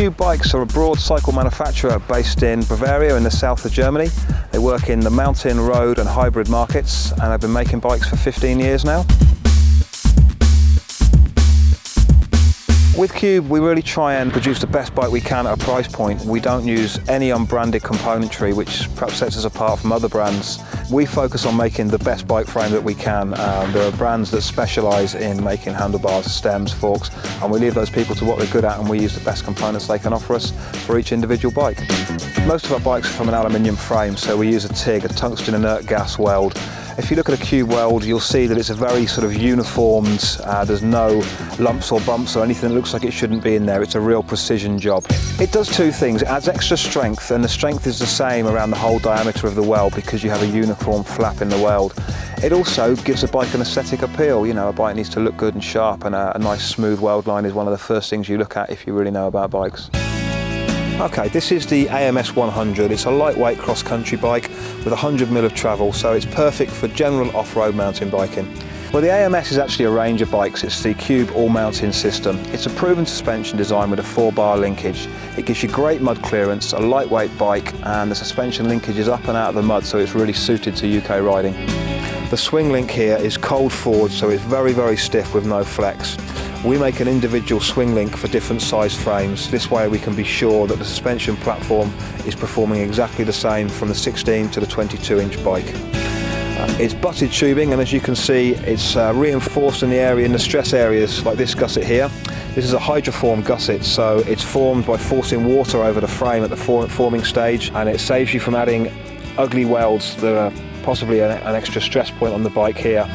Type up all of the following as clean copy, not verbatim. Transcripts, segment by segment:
Cube Bikes are a broad cycle manufacturer based in Bavaria in the south of Germany. They work in the mountain, road and hybrid markets, and have been making bikes for 15 years now. With Cube, we really try and produce the best bike we can at a price point. We don't use any unbranded componentry, which perhaps sets us apart from other brands. We focus on making the best bike frame that we can. There are brands that specialise in making handlebars, stems, forks, and we leave those people to what they're good at, and we use the best components they can offer us for each individual bike. Most of our bikes are from an aluminium frame, so we use a TIG, a tungsten inert gas weld. If you look at a Cube weld, you'll see that it's a very sort of uniformed, there's no lumps or bumps or anything that looks like it shouldn't be in there. It's a real precision job. It does two things. It adds extra strength, and the strength is the same around the whole diameter of the weld because you have a uniform flap in the weld. It also gives the bike an aesthetic appeal. You know, a bike needs to look good and sharp, and a nice smooth weld line is one of the first things you look at if you really know about bikes. Okay, this is the AMS 100. It's a lightweight cross-country bike with 100mm of travel, so it's perfect for general off-road mountain biking. Well, the AMS is actually a range of bikes. It's the Cube all-mountain system. It's a proven suspension design with a 4-bar linkage. It gives you great mud clearance, a lightweight bike, and the suspension linkage is up and out of the mud, so it's really suited to UK riding. The swing link here is cold forward, so it's very, very stiff with no flex. We make an individual swing link for different size frames. This way we can be sure that the suspension platform is performing exactly the same from the 16 to the 22-inch bike. It's butted tubing, and as you can see, it's reinforced in the area, in the stress areas, like this gusset here. This is a hydroform gusset, so it's formed by forcing water over the frame at the forming stage, and it saves you from adding ugly welds that are possibly an extra stress point on the bike here.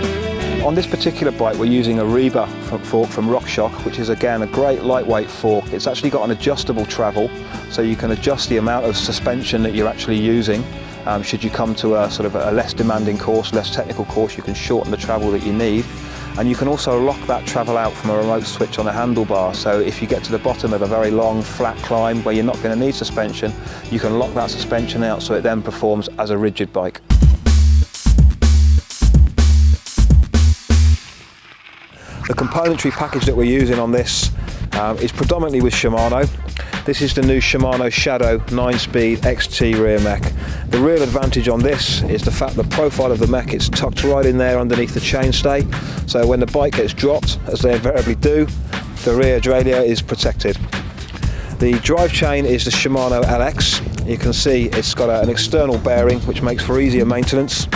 On this particular bike, we're using a Reba fork from RockShox, which is again a great lightweight fork. It's actually got an adjustable travel, so you can adjust the amount of suspension that you're actually using. Should you come to a sort of a less demanding course, less technical course, you can shorten the travel that you need. And you can also lock that travel out from a remote switch on the handlebar. So if you get to the bottom of a very long, flat climb where you're not going to need suspension, you can lock that suspension out so it then performs as a rigid bike. The componentry package that we're using on this is predominantly with Shimano. This is the new Shimano Shadow 9-speed XT rear mech. The real advantage on this is the fact the profile of the mech, it's tucked right in there underneath the chainstay, so when the bike gets dropped, as they invariably do, the rear derailleur is protected. The drive chain is the Shimano LX. You can see it's got an external bearing which makes for easier maintenance.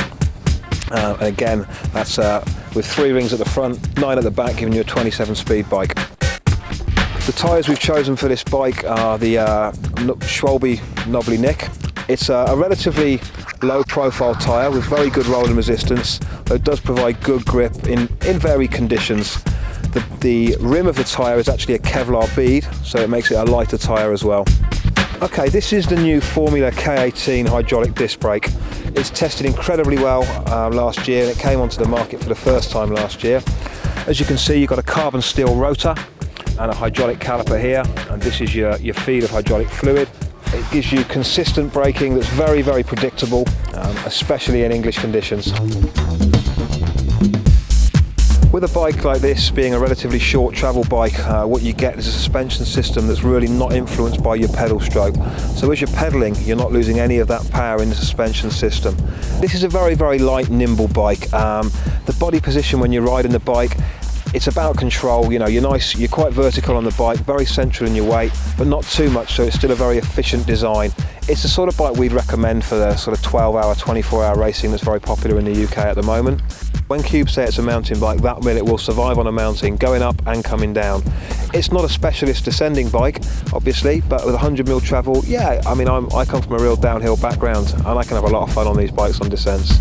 And again, that's with 3 rings at the front, 9 at the back, giving you a 27-speed bike. The tyres we've chosen for this bike are the Schwalbe Knobbly Nick. It's a relatively low-profile tyre with very good rolling resistance, though it does provide good grip in varied conditions. The rim of the tyre is actually a Kevlar bead, so it makes it a lighter tyre as well. Okay, this is the new Formula K18 hydraulic disc brake. It's tested incredibly well last year, and it came onto the market for the first time last year. As you can see, you've got a carbon steel rotor and a hydraulic caliper here, and this is your feed of hydraulic fluid. It gives you consistent braking that's very, very predictable, especially in English conditions. With a bike like this being a relatively short travel bike, what you get is a suspension system that's really not influenced by your pedal stroke. So as you're pedaling, you're not losing any of that power in the suspension system. This is a very, very light, nimble bike. The body position when you're riding the bike, it's about control. You know, you're quite vertical on the bike, very central in your weight, but not too much, so it's still a very efficient design. It's the sort of bike we'd recommend for the sort of 12-hour, 24-hour racing that's very popular in the UK at the moment. When Cube say it's a mountain bike, that means it will survive on a mountain, going up and coming down. It's not a specialist descending bike, obviously, but with 100mm travel, yeah, I mean, I come from a real downhill background, and I can have a lot of fun on these bikes on descents.